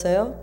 요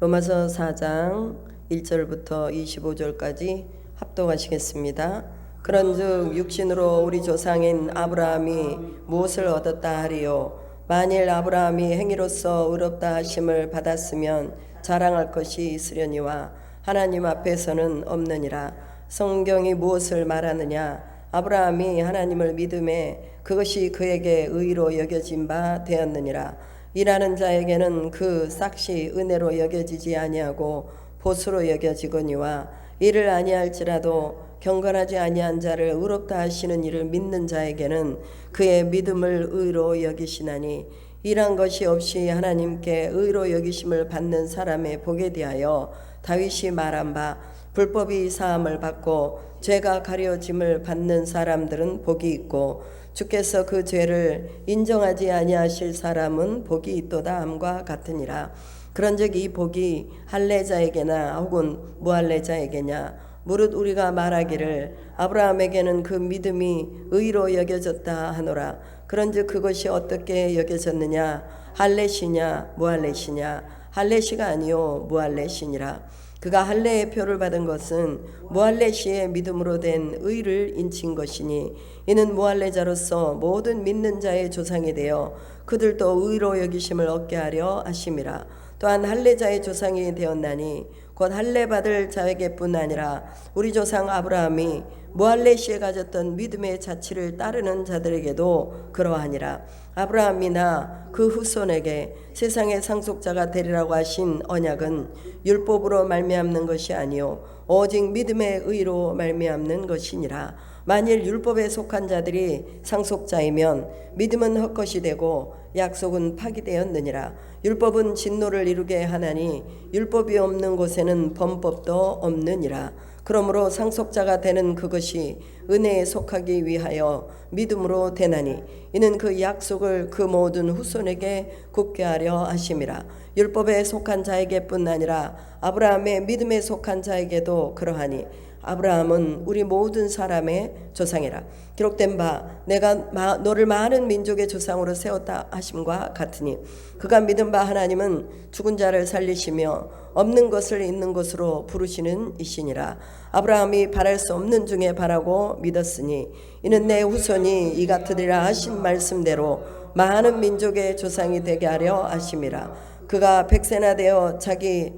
로마서 4장 1절부터 25절까지 합독하시겠습니다. 그런즉 육신으로 우리 조상인 아브라함이 무엇을 얻었다 하리요? 만일 아브라함이 행위로서 의롭다 하심을 받았으면 자랑할 것이 있으려니와 하나님 앞에서는 없느니라. 성경이 무엇을 말하느냐? 아브라함이 하나님을 믿음에 그것이 그에게 의로 여겨진 바 되었느니라. 일하는 자에게는 그 삭시 은혜로 여겨지지 아니하고 보수로 여겨지거니와 일을 아니할지라도 경건하지 아니한 자를 의롭다 하시는 이를 믿는 자에게는 그의 믿음을 의로 여기시나니 일한 것이 없이 하나님께 의로 여기심을 받는 사람의 복에 대하여 다윗이 말한 바 불법이 사함을 받고 죄가 가려짐을 받는 사람들은 복이 있고 주께서 그 죄를 인정하지 아니하실 사람은 복이 있도다 함과 같으니라. 그런즉 이 복이 할례자에게나 혹은 무할례자에게냐? 무릇 우리가 말하기를 아브라함에게는 그 믿음이 의로 여겨졌다 하노라. 그런즉 그것이 어떻게 여겨졌느냐? 할례시냐 무할례시냐? 할례시가 아니요 무할례시니라. 그가 할례의 표를 받은 것은 무할례시의 믿음으로 된 의를 인친 것이니 이는 무할례자로서 모든 믿는 자의 조상이 되어 그들도 의로 여기심을 얻게 하려 하심이라. 또한 할례자의 조상이 되었나니 곧 할례 받을 자에게뿐 아니라 우리 조상 아브라함이 무할례시에 가졌던 믿음의 자치를 따르는 자들에게도 그러하니라. 아브라함이나 그 후손에게 세상의 상속자가 되리라고 하신 언약은 율법으로 말미암는 것이 아니요 오직 믿음의 의로 말미암는 것이니라. 만일 율법에 속한 자들이 상속자이면 믿음은 헛것이 되고 약속은 파기되었느니라. 율법은 진노를 이루게 하나니 율법이 없는 곳에는 범법도 없느니라. 그러므로 상속자가 되는 그것이 은혜에 속하기 위하여 믿음으로 되나니 이는 그 약속을 그 모든 후손에게 굳게 하려 하심이라. 율법에 속한 자에게뿐 아니라 아브라함의 믿음에 속한 자에게도 그러하니 아브라함은 우리 모든 사람의 조상이라. 기록된 바 내가 너를 많은 민족의 조상으로 세웠다 하심과 같으니 그가 믿은 바 하나님은 죽은 자를 살리시며 없는 것을 있는 것으로 부르시는 이시니라. 아브라함이 바랄 수 없는 중에 바라고 믿었으니 이는 내 후손이 이 같으리라 하신 말씀대로 많은 민족의 조상이 되게 하려 하심이라. 그가 100세나 되어 자기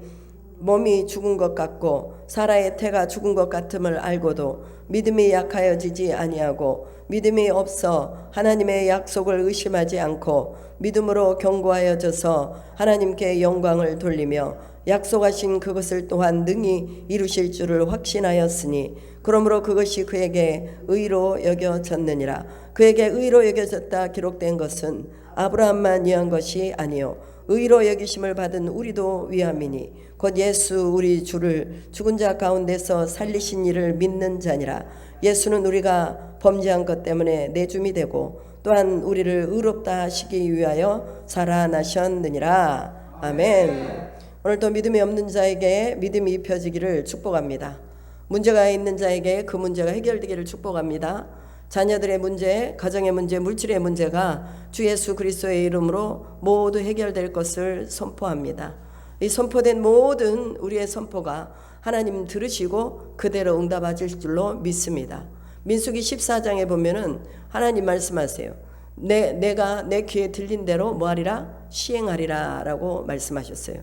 몸이 죽은 것 같고 사라의 태가 죽은 것 같음을 알고도 믿음이 약하여지지 아니하고 믿음이 없어 하나님의 약속을 의심하지 않고 믿음으로 견고하여져서 하나님께 영광을 돌리며 약속하신 그것을 또한 능히 이루실 줄을 확신하였으니 그러므로 그것이 그에게 의로 여겨졌느니라. 그에게 의로 여겨졌다 기록된 것은 아브라함만 위한 것이 아니요 의로 여기심을 받은 우리도 위함이니 곧 예수 우리 주를 죽은 자 가운데서 살리신 이를 믿는 자니라. 예수는 우리가 범죄한 것 때문에 내줌이 되고 또한 우리를 의롭다 하시기 위하여 살아나셨느니라. 아멘. 오늘도 믿음이 없는 자에게 믿음이 입혀지기를 축복합니다. 문제가 있는 자에게 그 문제가 해결되기를 축복합니다. 자녀들의 문제, 가정의 문제, 물질의 문제가 주 예수 그리스도의 이름으로 모두 해결될 것을 선포합니다. 이 선포된 모든 우리의 선포가 하나님 들으시고 그대로 응답하실 줄로 믿습니다. 민수기 14장에 보면은 하나님 말씀하세요. 내가 내 귀에 들린 대로 뭐하리라? 시행하리라 라고 말씀하셨어요.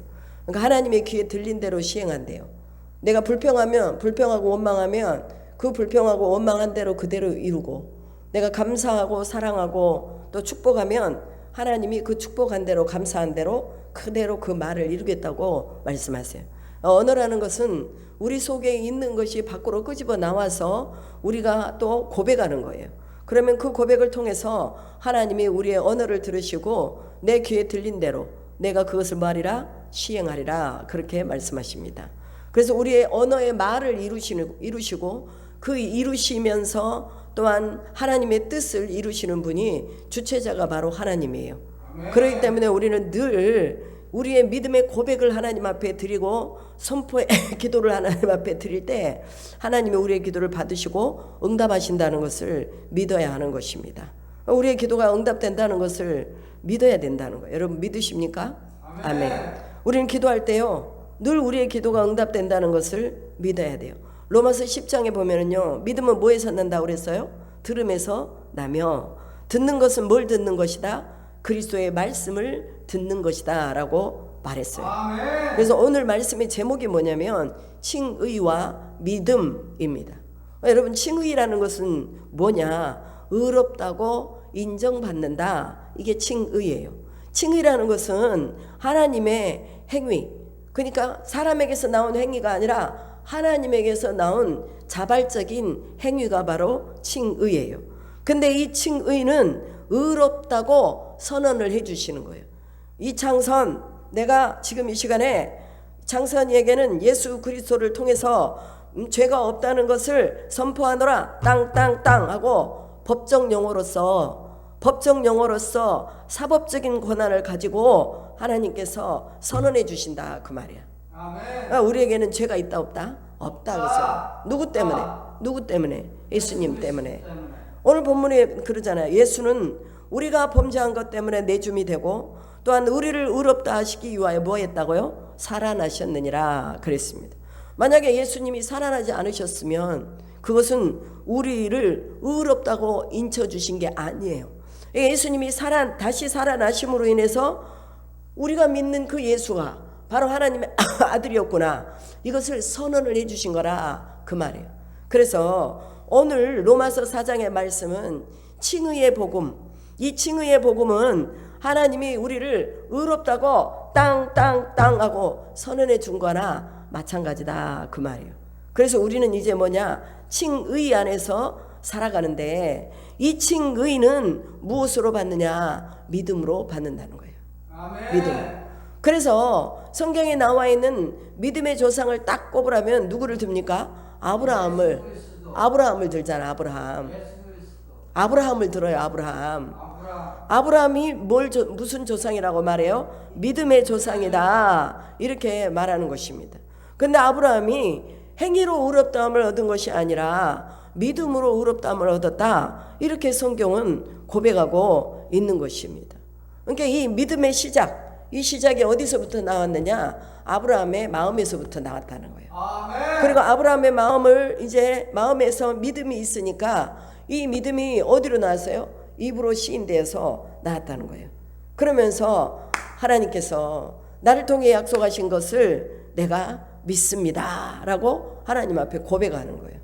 그러니까 하나님의 귀에 들린 대로 시행한대요. 내가 불평하고 원망하면 그 불평하고 원망한 대로 그대로 이루고 내가 감사하고 사랑하고 또 축복하면 하나님이 그 축복한 대로 감사한 대로 그대로 그 말을 이루겠다고 말씀하세요. 언어라는 것은 우리 속에 있는 것이 밖으로 끄집어 나와서 우리가 또 고백하는 거예요. 그러면 그 고백을 통해서 하나님이 우리의 언어를 들으시고 내 귀에 들린 대로 내가 그것을 말이라 시행하리라 그렇게 말씀하십니다. 그래서 우리의 언어의 말을 이루시고 그 이루시면서 또한 하나님의 뜻을 이루시는 분이 주체자가 바로 하나님이에요. 그렇기 때문에 우리는 늘 우리의 믿음의 고백을 하나님 앞에 드리고 선포의 기도를 하나님 앞에 드릴 때 하나님이 우리의 기도를 받으시고 응답하신다는 것을 믿어야 하는 것입니다. 우리의 기도가 응답된다는 것을 믿어야 된다는 거예요. 여러분 믿으십니까? 아멘. 우리는 기도할 때요, 늘 우리의 기도가 응답된다는 것을 믿어야 돼요. 로마서 10장에 보면은요, 믿음은 뭐에서 난다고 그랬어요? 들음에서 나며, 듣는 것은 뭘 듣는 것이다? 그리스도의 말씀을 듣는 것이다 라고 말했어요. 그래서 오늘 말씀의 제목이 뭐냐면 칭의와 믿음입니다. 여러분, 칭의라는 것은 뭐냐? 의롭다고 인정받는다. 이게 칭의예요. 칭의라는 것은 하나님의 행위, 그러니까 사람에게서 나온 행위가 아니라 하나님에게서 나온 자발적인 행위가 바로 칭의예요. 근데 이 칭의는 의롭다고 선언을 해주시는 거예요. 이 창선, 내가 지금 이 시간에 창선이에게는 예수 그리스도를 통해서 죄가 없다는 것을 선포하노라 땅땅땅 하고 법정 용어로서 사법적인 권한을 가지고 하나님께서 선언해 주신다 그 말이야. 아멘. 우리에게는 죄가 있다 없다? 없다 그랬어요. 누구 때문에? 예수님 때문에. 오늘 본문에 그러잖아요. 예수는 우리가 범죄한 것 때문에 내줌이 되고 또한 우리를 의롭다 하시기 위하여 뭐 했다고요? 살아나셨느니라 그랬습니다. 만약에 예수님이 살아나지 않으셨으면 그것은 우리를 의롭다고 인쳐주신 게 아니에요. 예수님이 다시 살아나심으로 인해서 우리가 믿는 그 예수가 바로 하나님의 아들이었구나, 이것을 선언을 해주신 거라 그 말이에요. 그래서 오늘 로마서 4장의 말씀은 칭의의 복음, 이 칭의의 복음은 하나님이 우리를 의롭다고 땅땅땅 하고 선언해 준 거나 마찬가지다 그 말이에요. 그래서 우리는 이제 뭐냐? 칭의 안에서 살아가는데 이 칭의는 무엇으로 받느냐? 믿음으로 받는다는 거예요. 아멘. 믿음. 그래서 성경에 나와 있는 믿음의 조상을 딱 꼽으라면 누구를 듭니까? 아브라함을 들잖아. 아브라함을 들어요. 아브라함이 무슨 조상이라고 말해요? 믿음의 조상이다 이렇게 말하는 것입니다. 근데 아브라함이 행위로 의롭다함을 얻은 것이 아니라 믿음으로 의롭다함을 얻었다 이렇게 성경은 고백하고 있는 것입니다. 그러니까 이 믿음의 이 시작이 어디서부터 나왔느냐? 아브라함의 마음에서부터 나왔다는 거예요. 아멘. 그리고 아브라함의 마음에서 믿음이 있으니까 이 믿음이 어디로 나왔어요? 입으로 시인되어서 나왔다는 거예요. 그러면서 하나님께서 나를 통해 약속하신 것을 내가 믿습니다 라고 하나님 앞에 고백하는 거예요.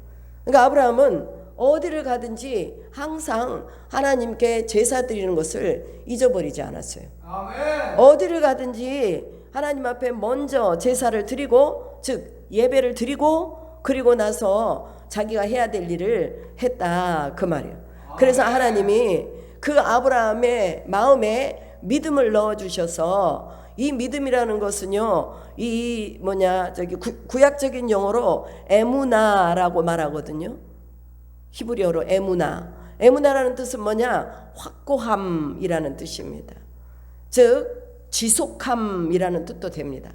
그러니까 아브라함은 어디를 가든지 항상 하나님께 제사 드리는 것을 잊어버리지 않았어요. 아멘. 어디를 가든지 하나님 앞에 먼저 제사를 드리고, 즉 예배를 드리고, 그리고 나서 자기가 해야 될 일을 했다 그 말이에요. 그래서 하나님이 그 아브라함의 마음에 믿음을 넣어주셔서, 이 믿음이라는 것은요, 구약적인 용어로 에무나라고 말하거든요. 히브리어로 에무나라는 뜻은 뭐냐? 확고함이라는 뜻입니다. 즉 지속함이라는 뜻도 됩니다.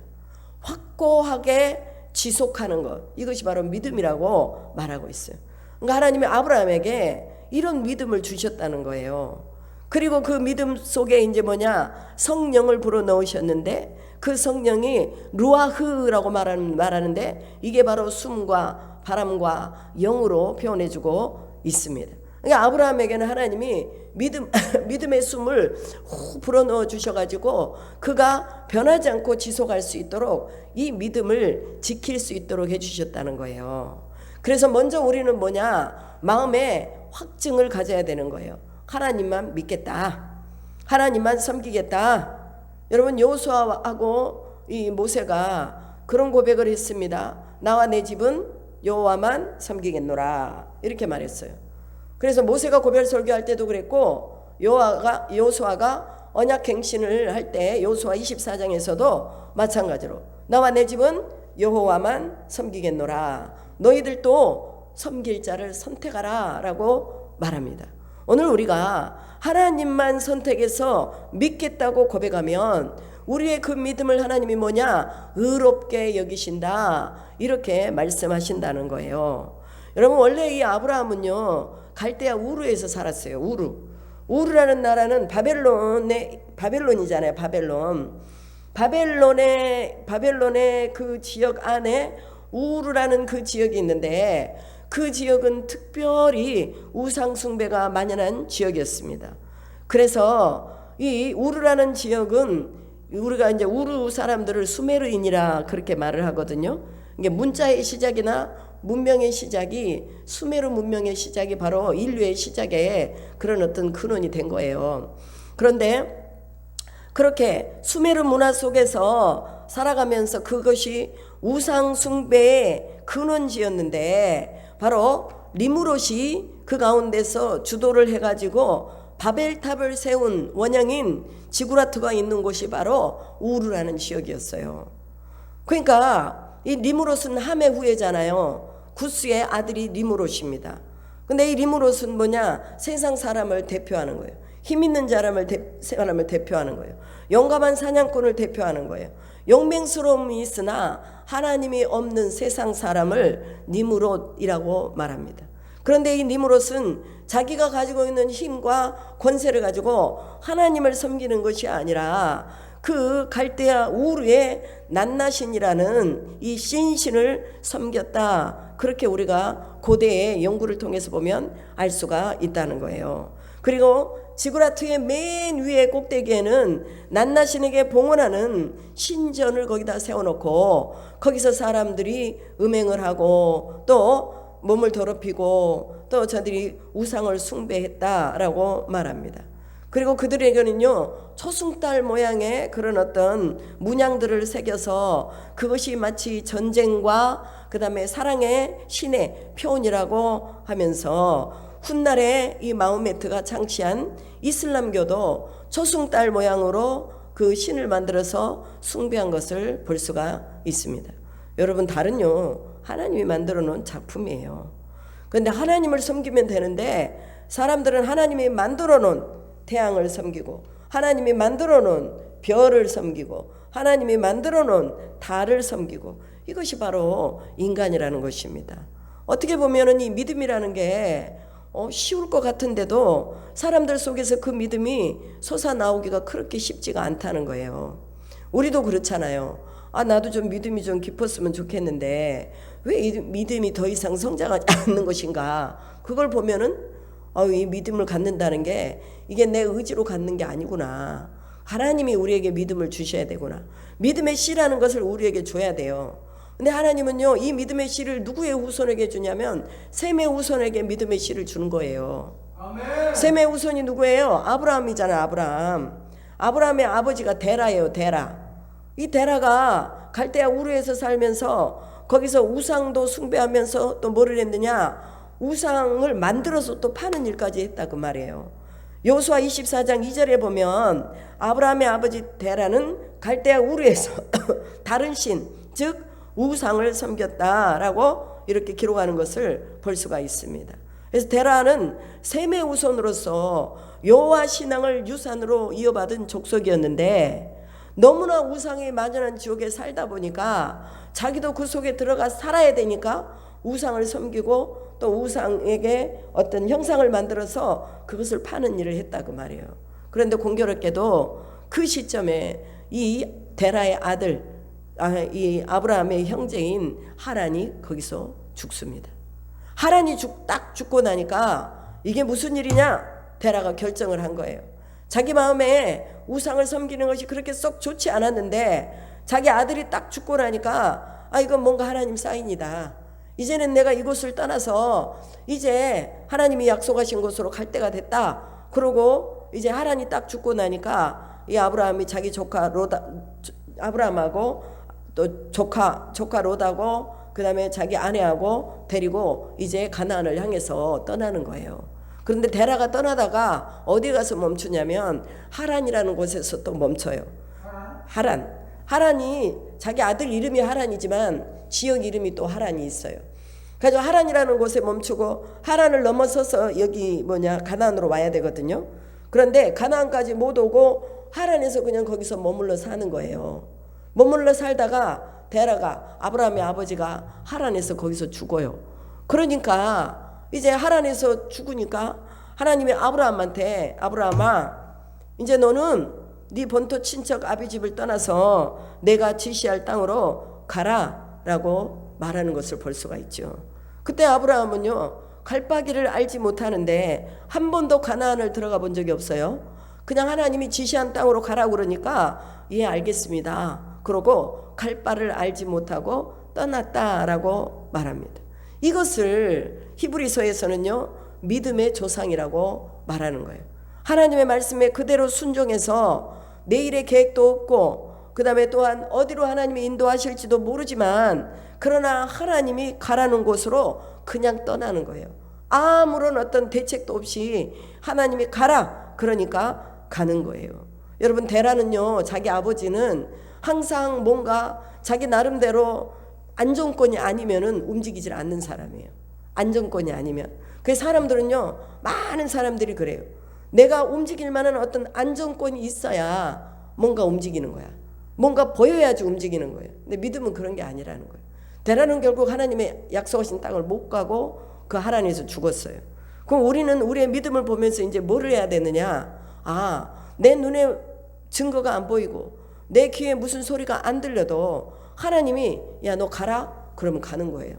확고하게 지속하는 것, 이것이 바로 믿음이라고 말하고 있어요. 그러니까 하나님이 아브라함에게 이런 믿음을 주셨다는 거예요. 그리고 그 믿음 속에 성령을 불어넣으셨는데, 그 성령이 루아흐라고 말하는데 이게 바로 숨과 바람과 영으로 표현해주고 있습니다. 그러니까 아브라함에게는 하나님이 믿음의 숨을 불어넣어 주셔가지고 그가 변하지 않고 지속할 수 있도록 이 믿음을 지킬 수 있도록 해주셨다는 거예요. 그래서 먼저 우리는 마음에 확증을 가져야 되는 거예요. 하나님만 믿겠다, 하나님만 섬기겠다. 여러분, 여호수아하고 이 모세가 그런 고백을 했습니다. 나와 내 집은 여호와만 섬기겠노라 이렇게 말했어요. 그래서 모세가 고별 설교할 때도 그랬고, 여호수아가 언약갱신을 할 때 여호수아 24장에서도 마찬가지로 나와 내 집은 여호와만 섬기겠노라, 너희들도 섬길 자를 선택하라 라고 말합니다. 오늘 우리가 하나님만 선택해서 믿겠다고 고백하면 우리의 그 믿음을 하나님이 의롭게 여기신다 이렇게 말씀하신다는 거예요. 여러분, 원래 이 아브라함은요 갈대아 우르에서 살았어요. 우르라는 나라는 바벨론이잖아요. 바벨론의 그 지역 안에 우르라는 그 지역이 있는데, 그 지역은 특별히 우상 숭배가 만연한 지역이었습니다. 그래서 이 우르라는 지역은 우리가 이제 우르 사람들을 수메르인이라 그렇게 말을 하거든요. 이게 문자의 시작이나 문명의 시작이, 수메르 문명의 시작이 바로 인류의 시작에 그런 어떤 근원이 된 거예요. 그런데 그렇게 수메르 문화 속에서 살아가면서 그것이 우상 숭배의 근원지였는데, 바로 니무롯이 그 가운데서 주도를 해가지고 바벨탑을 세운 원형인 지구라트가 있는 곳이 바로 우르라는 지역이었어요. 그러니까 이 니무롯은 함의 후예잖아요. 구스의 아들이 니무롯입니다. 근데 이 니무롯은 뭐냐? 세상 사람을 대표하는 거예요. 힘 있는 사람을 대표하는 거예요. 용감한 사냥꾼을 대표하는 거예요. 용맹스러움이 있으나 하나님이 없는 세상 사람을 니무롯이라고 말합니다. 그런데 이 니무롯은 자기가 가지고 있는 힘과 권세를 가지고 하나님을 섬기는 것이 아니라 그 갈대아 우르의 낫나신이라는 이 신신을 섬겼다. 그렇게 우리가 고대의 연구를 통해서 보면 알 수가 있다는 거예요. 그리고 지구라트의 맨 위에 꼭대기에는 낫나신에게 봉헌하는 신전을 거기다 세워놓고 거기서 사람들이 음행을 하고 또 몸을 더럽히고 또 저들이 우상을 숭배했다라고 말합니다. 그리고 그들에게는요, 초승달 모양의 그런 어떤 문양들을 새겨서 그것이 마치 전쟁과 그 다음에 사랑의 신의 표현이라고 하면서, 훗날에 이 마호메트가 창시한 이슬람교도 초승달 모양으로 그 신을 만들어서 숭배한 것을 볼 수가 있습니다. 여러분, 다른요, 하나님이 만들어 놓은 작품이에요. 그런데 하나님을 섬기면 되는데, 사람들은 하나님이 만들어 놓은 태양을 섬기고, 하나님이 만들어 놓은 별을 섬기고, 하나님이 만들어 놓은 달을 섬기고, 이것이 바로 인간이라는 것입니다. 어떻게 보면은 이 믿음이라는 게 쉬울 것 같은데도 사람들 속에서 그 믿음이 솟아나오기가 그렇게 쉽지가 않다는 거예요. 우리도 그렇잖아요. 나도 좀 믿음이 좀 깊었으면 좋겠는데 왜 이 믿음이 더 이상 성장하지 않는 것인가. 그걸 보면은 이 믿음을 갖는다는 게 이게 내 의지로 갖는 게 아니구나. 하나님이 우리에게 믿음을 주셔야 되구나. 믿음의 씨라는 것을 우리에게 줘야 돼요. 근데 하나님은요, 이 믿음의 씨를 누구의 후손에게 주냐면 셈의 후손에게 믿음의 씨를 주는 거예요. 아멘. 셈의 후손이 누구예요? 아브라함이잖아. 아브라함의 아버지가 데라예요. 이 데라가 갈대아 우르에서 살면서 거기서 우상도 숭배하면서 또 뭐를 했느냐, 우상을 만들어서 또 파는 일까지 했다 그 말이에요. 여호수아 24장 2절에 보면 아브라함의 아버지 데라는 갈대아 우르에서 다른 신, 즉 우상을 섬겼다라고 이렇게 기록하는 것을 볼 수가 있습니다. 그래서 데라는 셈의 후손으로서 여호와 신앙을 유산으로 이어받은 족속이었는데, 너무나 우상에 만연한 지옥에 살다 보니까 자기도 그 속에 들어가 살아야 되니까 우상을 섬기고 또 우상에게 어떤 형상을 만들어서 그것을 파는 일을 했다 그 말이에요. 그런데 공교롭게도 그 시점에 이 데라의 아들, 이 아브라함의 형제인 하란이 거기서 죽습니다. 하란이 딱 죽고 나니까 이게 무슨 일이냐, 데라가 결정을 한 거예요. 자기 마음에 우상을 섬기는 것이 그렇게 썩 좋지 않았는데 자기 아들이 딱 죽고 나니까 이건 뭔가 하나님 사인이다. 이제는 내가 이곳을 떠나서 이제 하나님이 약속하신 곳으로 갈 때가 됐다. 그러고 이제 하란이 딱 죽고 나니까 이 아브라함이 자기 조카 아브라함하고 또 조카 롯하고 그 다음에 자기 아내하고 데리고 이제 가나안을 향해서 떠나는 거예요. 그런데 데라가 떠나다가 어디 가서 멈추냐면 하란이라는 곳에서 또 멈춰요. 하란이 자기 아들 이름이 하란이지만 지역 이름이 또 하란이 있어요. 그래서 하란이라는 곳에 멈추고 하란을 넘어서서 여기 가나안으로 와야 되거든요. 그런데 가나안까지 못 오고 하란에서 그냥 거기서 머물러 사는 거예요. 머물러 살다가 데라가, 아브라함의 아버지가 하란에서 거기서 죽어요. 그러니까 이제 하란에서 죽으니까 하나님이 아브라함한테, 아브라함아, 이제 너는 네 본토 친척 아비 집을 떠나서 내가 지시할 땅으로 가라라고 말하는 것을 볼 수가 있죠. 그때 아브라함은요, 갈바기를 알지 못하는데 한 번도 가나안을 들어가 본 적이 없어요. 그냥 하나님이 지시한 땅으로 가라고 그러니까 예, 알겠습니다. 그러고 갈 바를 알지 못하고 떠났다라고 말합니다. 이것을 히브리서에서는요, 믿음의 조상이라고 말하는 거예요. 하나님의 말씀에 그대로 순종해서 내일의 계획도 없고, 그 다음에 또한 어디로 하나님이 인도하실지도 모르지만, 그러나 하나님이 가라는 곳으로 그냥 떠나는 거예요. 아무런 어떤 대책도 없이 하나님이 가라 그러니까 가는 거예요. 여러분, 데라는요, 자기 아버지는 항상 뭔가 자기 나름대로 안정권이 아니면은 움직이질 않는 사람이에요. 안정권이 아니면. 그 사람들은요, 많은 사람들이 그래요. 내가 움직일 만한 어떤 안정권이 있어야 뭔가 움직이는 거야. 뭔가 보여야지 움직이는 거예요. 근데 믿음은 그런 게 아니라는 거예요. 데라는 결국 하나님의 약속하신 땅을 못 가고 그 하나님에서 죽었어요. 그럼 우리는 우리의 믿음을 보면서 이제 뭐를 해야 되느냐? 내 눈에 증거가 안 보이고 내 귀에 무슨 소리가 안 들려도 하나님이 야, 너 가라? 그러면 가는 거예요.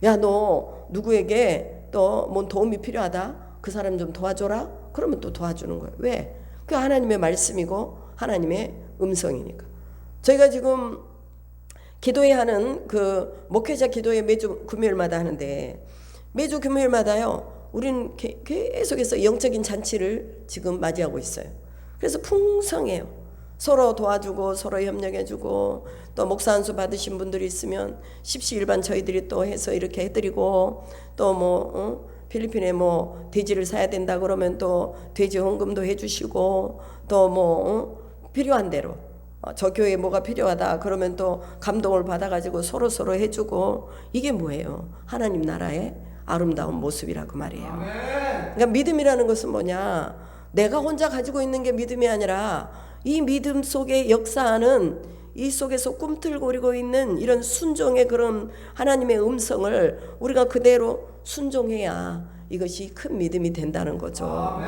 야, 너 누구에게 또 뭔 도움이 필요하다? 그 사람 좀 도와줘라? 그러면 또 도와주는 거예요. 왜? 그 하나님의 말씀이고 하나님의 음성이니까. 저희가 지금 기도회 하는 그 목회자 기도회 매주 금요일마다 하는데, 매주 금요일마다요, 우리는 계속해서 영적인 잔치를 지금 맞이하고 있어요. 그래서 풍성해요. 서로 도와주고 서로 협력해주고, 또 목사 안수 받으신 분들이 있으면 십시일반 저희들이 또 해서 이렇게 해드리고, 또 필리핀에 돼지를 사야 된다 그러면 또 돼지 헌금도 해주시고, 또 필요한 대로 저 교회에 뭐가 필요하다 그러면 또 감동을 받아가지고 서로 해주고, 이게 뭐예요? 하나님 나라의 아름다운 모습이라고 말이에요. 그러니까 믿음이라는 것은 뭐냐? 내가 혼자 가지고 있는 게 믿음이 아니라 이 믿음 속에 역사하는, 이 속에서 꿈틀거리고 있는 이런 순종의 그런 하나님의 음성을 우리가 그대로 순종해야 이것이 큰 믿음이 된다는 거죠.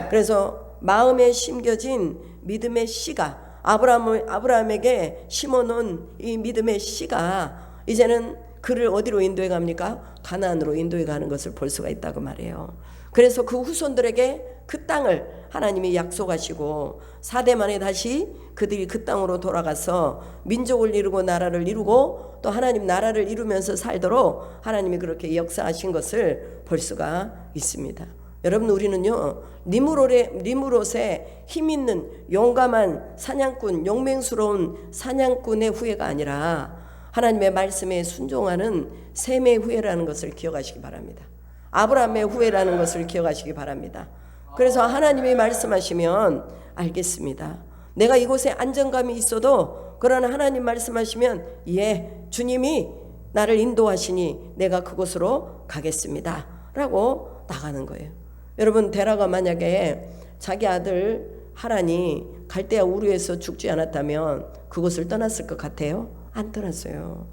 그래서 마음에 심겨진 믿음의 씨가, 아브라함에게 심어놓은 이 믿음의 씨가 이제는 그를 어디로 인도해 갑니까? 가나안으로 인도해 가는 것을 볼 수가 있다고 말해요. 그래서 그 후손들에게 그 땅을 하나님이 약속하시고 4대 만에 다시 그들이 그 땅으로 돌아가서 민족을 이루고 나라를 이루고 또 하나님 나라를 이루면서 살도록 하나님이 그렇게 역사하신 것을 볼 수가 있습니다. 여러분, 우리는요, 니므롯의 힘 있는 용감한 사냥꾼, 용맹스러운 사냥꾼의 후예가 아니라 하나님의 말씀에 순종하는 셈의 후예라는 것을 기억하시기 바랍니다. 아브라함의 후예라는 것을 기억하시기 바랍니다. 그래서 하나님이 말씀하시면 알겠습니다. 내가 이곳에 안정감이 있어도 그러나 하나님 말씀하시면 예, 주님이 나를 인도하시니 내가 그곳으로 가겠습니다 라고 나가는 거예요. 여러분, 데라가 만약에 자기 아들 하란이 갈대아 우르에서 죽지 않았다면 그곳을 떠났을 것 같아요? 안 떠났어요.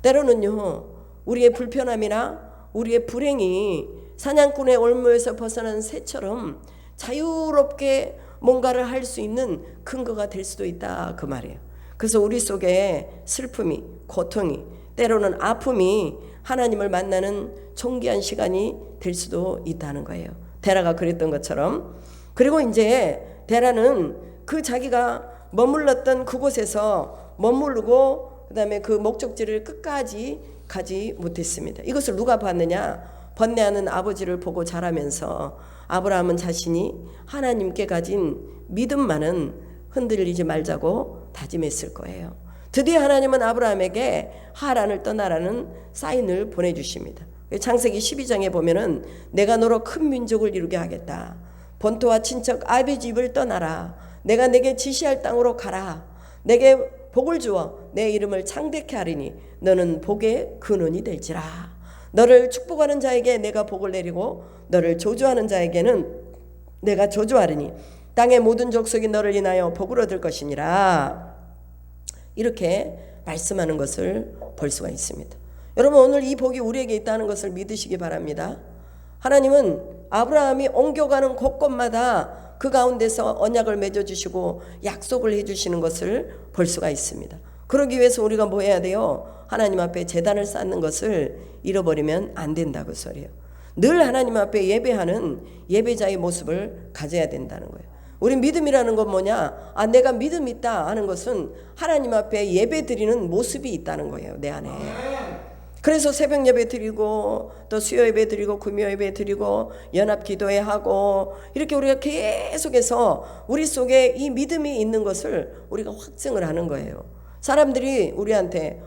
때로는요, 우리의 불편함이나 우리의 불행이 사냥꾼의 올무에서 벗어난 새처럼 자유롭게 뭔가를 할 수 있는 근거가 될 수도 있다, 그 말이에요. 그래서 우리 속에 슬픔이, 고통이, 때로는 아픔이 하나님을 만나는 존귀한 시간이 될 수도 있다는 거예요. 데라가 그랬던 것처럼. 그리고 이제 데라는 그 자기가 머물렀던 그곳에서 머무르고 그다음에 그 목적지를 끝까지 가지 못했습니다. 이것을 누가 봤느냐? 번뇌하는 아버지를 보고 자라면서 아브라함은 자신이 하나님께 가진 믿음만은 흔들리지 말자고 다짐했을 거예요. 드디어 하나님은 아브라함에게 하란을 떠나라는 사인을 보내주십니다. 창세기 12장에 보면은 내가 너로 큰 민족을 이루게 하겠다. 본토와 친척 아비 집을 떠나라. 내가 내게 지시할 땅으로 가라. 내게 복을 주어 내 이름을 창대케 하리니 너는 복의 근원이 될지라. 너를 축복하는 자에게 내가 복을 내리고 너를 저주하는 자에게는 내가 저주하리니 땅의 모든 족속이 너를 인하여 복을 얻을 것이니라. 이렇게 말씀하는 것을 볼 수가 있습니다. 여러분, 오늘 이 복이 우리에게 있다는 것을 믿으시기 바랍니다. 하나님은 아브라함이 옮겨가는 곳곳마다 그 가운데서 언약을 맺어주시고 약속을 해주시는 것을 볼 수가 있습니다. 그러기 위해서 우리가 뭐 해야 돼요? 하나님 앞에 제단을 쌓는 것을 잃어버리면 안 된다고 소리예요. 늘 하나님 앞에 예배하는 예배자의 모습을 가져야 된다는 거예요. 우리 믿음이라는 건 뭐냐? 내가 믿음 있다 하는 것은 하나님 앞에 예배 드리는 모습이 있다는 거예요, 내 안에. 그래서 새벽 예배 드리고 또 수요 예배 드리고 금요 예배 드리고 연합 기도회 하고 이렇게 우리가 계속해서 우리 속에 이 믿음이 있는 것을 우리가 확증을 하는 거예요. 사람들이 우리한테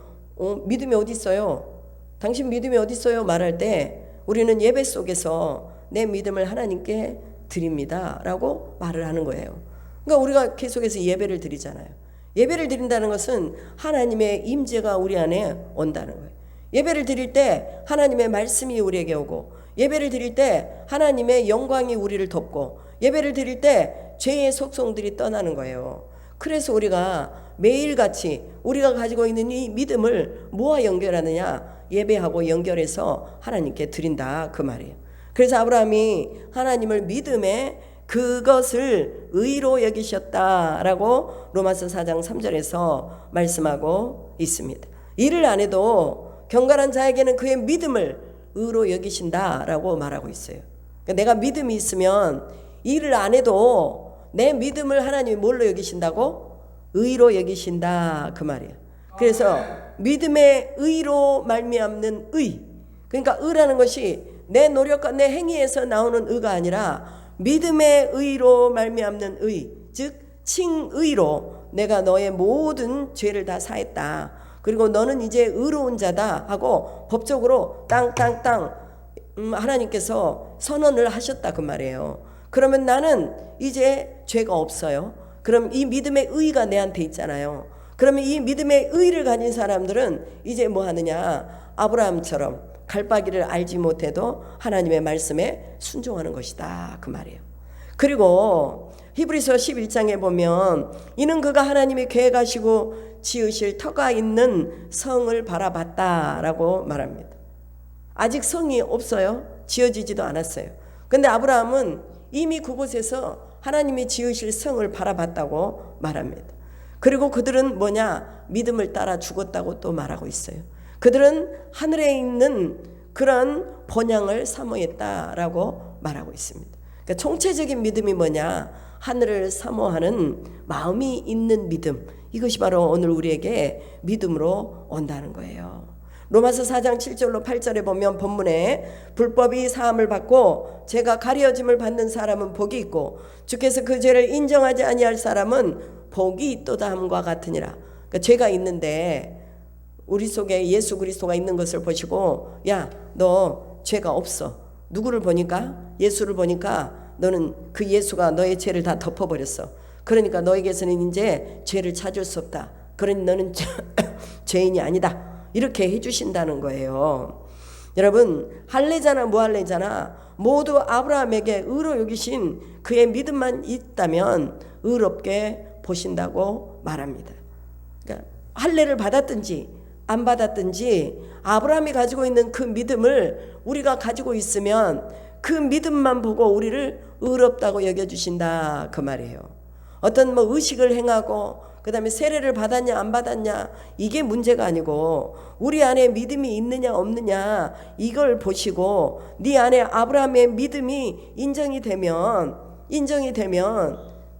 믿음이 어디 있어요? 당신 믿음이 어디 있어요? 말할 때 우리는 예배 속에서 내 믿음을 하나님께 드립니다 라고 말을 하는 거예요. 그러니까 우리가 계속해서 예배를 드리잖아요. 예배를 드린다는 것은 하나님의 임재가 우리 안에 온다는 거예요. 예배를 드릴 때 하나님의 말씀이 우리에게 오고, 예배를 드릴 때 하나님의 영광이 우리를 덮고, 예배를 드릴 때 죄의 속성들이 떠나는 거예요. 그래서 우리가 매일같이 우리가 가지고 있는 이 믿음을 뭐와 연결하느냐? 예배하고 연결해서 하나님께 드린다 그 말이에요. 그래서 아브라함이 하나님을 믿음에 그것을 의로 여기셨다라고 로마서 4장 3절에서 말씀하고 있습니다. 일을 안 해도 경건한 자에게는 그의 믿음을 의로 여기신다라고 말하고 있어요. 그러니까 내가 믿음이 있으면 일을 안 해도 내 믿음을 하나님이 뭘로 여기신다고? 의로 여기신다 그 말이에요. 그래서 믿음의 의로 말미암는 의, 그러니까 의라는 것이 내 노력과 내 행위에서 나오는 의가 아니라 믿음의 의로 말미암는 의, 즉 칭의로 내가 너의 모든 죄를 다 사했다, 그리고 너는 이제 의로운 자다 하고 법적으로 땅땅땅 하나님께서 선언을 하셨다 그 말이에요. 그러면 나는 이제 죄가 없어요. 그럼 이 믿음의 의가 내한테 있잖아요. 그러면 이 믿음의 의를 가진 사람들은 이제 뭐 하느냐? 아브라함처럼 갈바기를 알지 못해도 하나님의 말씀에 순종하는 것이다 그 말이에요. 그리고 히브리서 11장에 보면 이는 그가 하나님이 계획하시고 지으실 터가 있는 성을 바라봤다라고 말합니다. 아직 성이 없어요. 지어지지도 않았어요. 근데 아브라함은 이미 그곳에서 하나님이 지으실 성을 바라봤다고 말합니다. 그리고 그들은 뭐냐? 믿음을 따라 죽었다고 또 말하고 있어요. 그들은 하늘에 있는 그런 본향을 사모했다라고 말하고 있습니다. 그러니까 총체적인 믿음이 뭐냐? 하늘을 사모하는 마음이 있는 믿음, 이것이 바로 오늘 우리에게 믿음으로 온다는 거예요. 로마서 4장 7절로 8절에 보면 본문에 불법이 사함을 받고 죄가 가려짐을 받는 사람은 복이 있고 주께서 그 죄를 인정하지 아니할 사람은 복이 있도다 함과 같으니라. 그러니까 죄가 있는데 우리 속에 예수 그리스도가 있는 것을 보시고, 야, 너 죄가 없어. 누구를 보니까? 예수를 보니까 너는 그 예수가 너의 죄를 다 덮어버렸어. 그러니까 너에게서는 이제 죄를 찾을 수 없다. 그러니 너는 죄인이 아니다. 이렇게 해주신다는 거예요. 여러분, 할례자나 무할례자나 모두 아브라함에게 의로 여기신 그의 믿음만 있다면 의롭게 보신다고 말합니다. 그러니까 할례를 받았든지 안 받았든지 아브라함이 가지고 있는 그 믿음을 우리가 가지고 있으면 그 믿음만 보고 우리를 의롭다고 여겨주신다 그 말이에요. 어떤 뭐 의식을 행하고 그 다음에 세례를 받았냐 안 받았냐 이게 문제가 아니고 우리 안에 믿음이 있느냐 없느냐 이걸 보시고 네 안에 아브라함의 믿음이 인정이 되면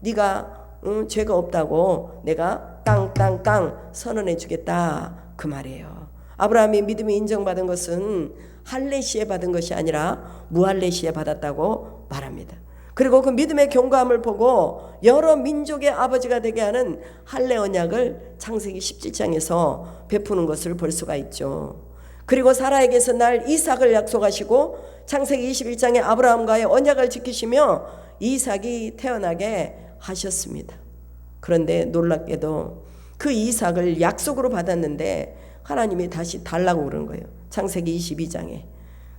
네가 죄가 없다고 내가 땅땅땅 선언해 주겠다 그 말이에요. 아브라함이 믿음이 인정받은 것은 할례 시에 받은 것이 아니라 무할례 시에 받았다고 말합니다. 그리고 그 믿음의 견고함을 보고 여러 민족의 아버지가 되게 하는 할례 언약을 창세기 17장에서 베푸는 것을 볼 수가 있죠. 그리고 사라에게서 날 이삭을 약속하시고 창세기 21장에 아브라함과의 언약을 지키시며 이삭이 태어나게 하셨습니다. 그런데 놀랍게도 그 이삭을 약속으로 받았는데 하나님이 다시 달라고 그러는 거예요. 창세기 22장에.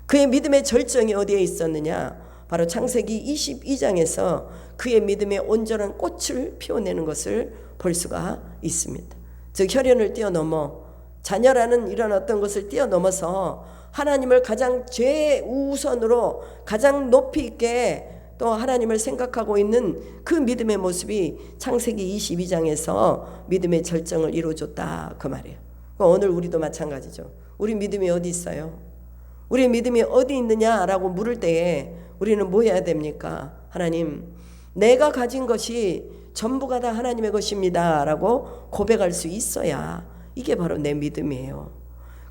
그의 믿음의 절정이 어디에 있었느냐? 바로 창세기 22장에서 그의 믿음의 온전한 꽃을 피워내는 것을 볼 수가 있습니다. 즉 혈연을 뛰어넘어 자녀라는 이런 어떤 것을 뛰어넘어서 하나님을 가장 최우선으로 가장 높이 있게 또 하나님을 생각하고 있는 그 믿음의 모습이 창세기 22장에서 믿음의 절정을 이루어줬다 그 말이에요. 오늘 우리도 마찬가지죠. 우리 믿음이 어디 있어요? 우리의 믿음이 어디 있느냐라고 물을 때에 우리는 뭐 해야 됩니까? 하나님, 내가 가진 것이 전부가 다 하나님의 것입니다 라고 고백할 수 있어야 이게 바로 내 믿음이에요.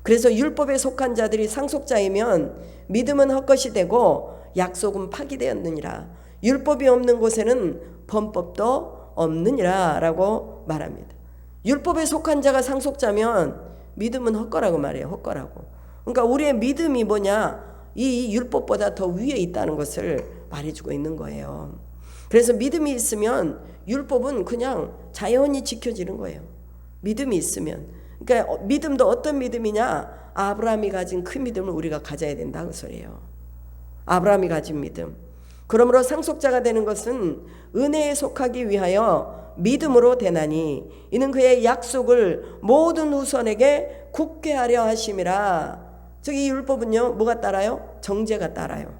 그래서 율법에 속한 자들이 상속자이면 믿음은 헛것이 되고 약속은 파기되었느니라. 율법이 없는 곳에는 범법도 없느니라 라고 말합니다. 율법에 속한 자가 상속자면 믿음은 헛거라고 말해요. 헛거라고. 그러니까 우리의 믿음이 뭐냐? 이 율법보다 더 위에 있다는 것을 말해주고 있는 거예요. 그래서 믿음이 있으면 율법은 그냥 자연히 지켜지는 거예요. 믿음이 있으면. 그러니까 믿음도 어떤 믿음이냐? 아브라함이 가진 그 믿음을 우리가 가져야 된다 그 소리예요. 아브라함이 가진 믿음. 그러므로 상속자가 되는 것은 은혜에 속하기 위하여 믿음으로 되나니 이는 그의 약속을 모든 후손에게 굳게 하려 하심이라. 즉 이 율법은요 뭐가 따라요? 정죄가 따라요.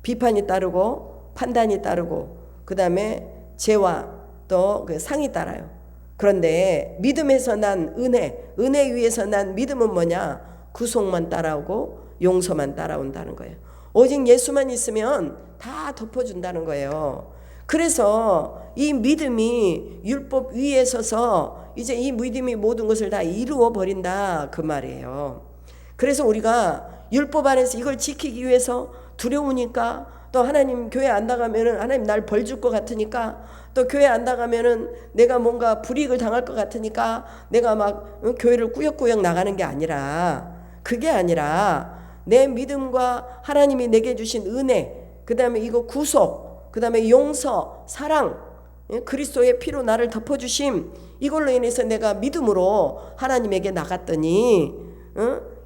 비판이 따르고 판단이 따르고 그 다음에 죄와 또 그 상이 따라요. 그런데 믿음에서 난 은혜 위에서 난 믿음은 뭐냐? 구속만 따라오고 용서만 따라온다는 거예요. 오직 예수만 있으면 다 덮어준다는 거예요. 그래서 이 믿음이 율법 위에 서서 이제 이 믿음이 모든 것을 다 이루어 버린다 그 말이에요. 그래서 우리가 율법 안에서 이걸 지키기 위해서 두려우니까 또 하나님 교회 안 나가면은 하나님 날 벌 줄 것 같으니까 또 교회 안 나가면은 내가 뭔가 불이익을 당할 것 같으니까 내가 막 교회를 꾸역꾸역 나가는 게 아니라 그게 아니라 내 믿음과 하나님이 내게 주신 은혜 그 다음에 이거 구속 그 다음에 용서 사랑 그리스도의 피로 나를 덮어주심 이걸로 인해서 내가 믿음으로 하나님에게 나갔더니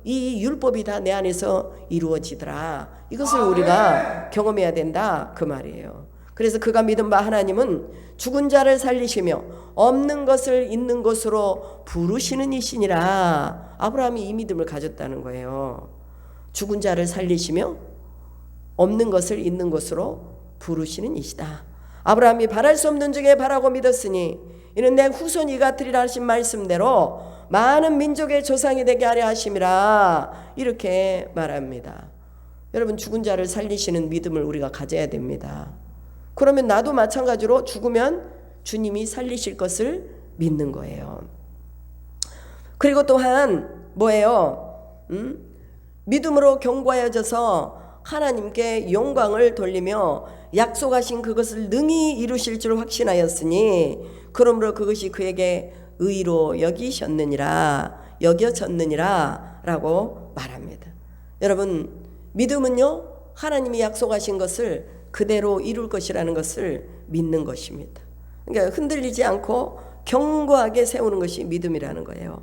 이 율법이 다 내 안에서 이루어지더라. 이것을 우리가 경험해야 된다 그 말이에요. 그래서 그가 믿은 바 하나님은 죽은 자를 살리시며 없는 것을 있는 것으로 부르시는 이시니라. 아브라함이 이 믿음을 가졌다는 거예요. 죽은 자를 살리시며 없는 것을 있는 것으로 부르시는 이시다. 아브라함이 바랄 수 없는 중에 바라고 믿었으니 이는 내 후손이 같으리라 하신 말씀대로 많은 민족의 조상이 되게 하려 하심이라 이렇게 말합니다. 여러분 죽은 자를 살리시는 믿음을 우리가 가져야 됩니다. 그러면 나도 마찬가지로 죽으면 주님이 살리실 것을 믿는 거예요. 그리고 또한 뭐예요? 믿음으로 견고하여져서 하나님께 영광을 돌리며 약속하신 그것을 능히 이루실 줄 확신하였으니 그러므로 그것이 그에게 의로 여겨졌느니라 라고 말합니다. 여러분 믿음은요 하나님이 약속하신 것을 그대로 이룰 것이라는 것을 믿는 것입니다. 그러니까 흔들리지 않고 견고하게 세우는 것이 믿음이라는 거예요.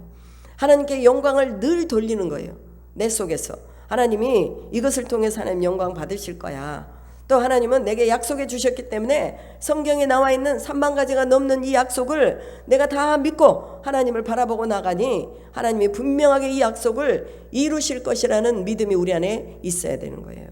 하나님께 영광을 늘 돌리는 거예요. 내 속에서 하나님이 이것을 통해서 하나님 영광 받으실 거야. 또 하나님은 내게 약속해 주셨기 때문에 성경에 나와 있는 3만 가지가 넘는 이 약속을 내가 다 믿고 하나님을 바라보고 나가니 하나님이 분명하게 이 약속을 이루실 것이라는 믿음이 우리 안에 있어야 되는 거예요.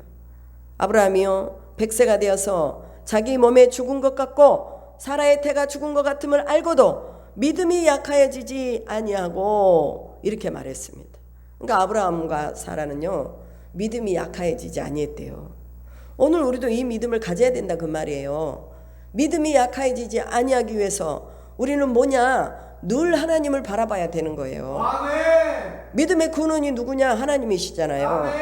아브라함이요 100세가 되어서 자기 몸에 죽은 것 같고 사라의 태가 죽은 것 같음을 알고도 믿음이 약하여지지 아니하고 이렇게 말했습니다. 그러니까 아브라함과 사라는요 믿음이 약하여지지 아니했대요. 오늘 우리도 이 믿음을 가져야 된다 그 말이에요. 믿음이 약해지지 아니하기 위해서 우리는 뭐냐? 늘 하나님을 바라봐야 되는 거예요. 아멘. 믿음의 근원이 누구냐? 하나님이시잖아요. 아멘.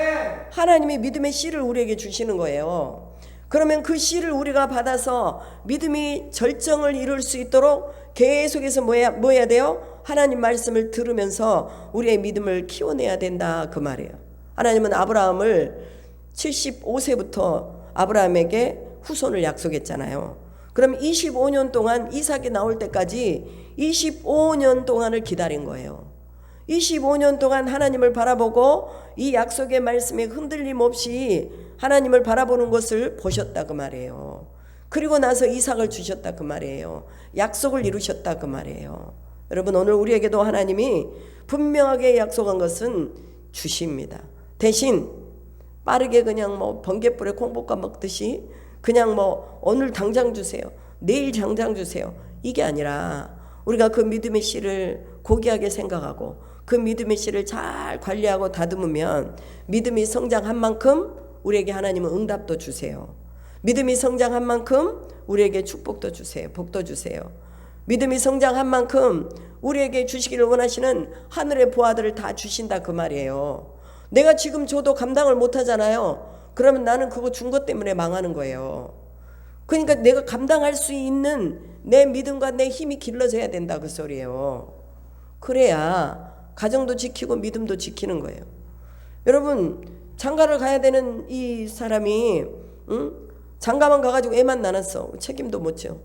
하나님이 믿음의 씨를 우리에게 주시는 거예요. 그러면 그 씨를 우리가 받아서 믿음이 절정을 이룰 수 있도록 계속해서 뭐 해야 돼요? 하나님 말씀을 들으면서 우리의 믿음을 키워내야 된다 그 말이에요. 하나님은 아브라함을 75세부터 아브라함에게 후손을 약속했잖아요. 그럼 25년 동안 이삭이 나올 때까지 25년 동안을 기다린 거예요. 25년 동안 하나님을 바라보고 이 약속의 말씀에 흔들림 없이 하나님을 바라보는 것을 보셨다 그 말이에요. 그리고 나서 이삭을 주셨다 그 말이에요. 약속을 이루셨다 그 말이에요. 여러분 오늘 우리에게도 하나님이 분명하게 약속한 것은 주십니다. 대신 빠르게 그냥 뭐 번갯불에 콩볶아 먹듯이 그냥 뭐 오늘 당장 주세요, 내일 당장 주세요, 이게 아니라 우리가 그 믿음의 씨를 고귀하게 생각하고 그 믿음의 씨를 잘 관리하고 다듬으면 믿음이 성장한 만큼 우리에게 하나님은 응답도 주세요. 믿음이 성장한 만큼 우리에게 축복도 주세요. 복도 주세요. 믿음이 성장한 만큼 우리에게 주시기를 원하시는 하늘의 보화들을 다 주신다 그 말이에요. 내가 지금 줘도 감당을 못하잖아요. 그러면 나는 그거 준 것 때문에 망하는 거예요. 그러니까 내가 감당할 수 있는 내 믿음과 내 힘이 길러져야 된다 그 소리예요. 그래야 가정도 지키고 믿음도 지키는 거예요. 여러분, 장가를 가야 되는 이 사람이 장가만 가가지고 애만 낳았어. 책임도 못 져.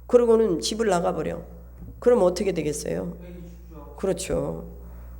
그러고는 집을 나가버려. 그럼 어떻게 되겠어요? 그렇죠.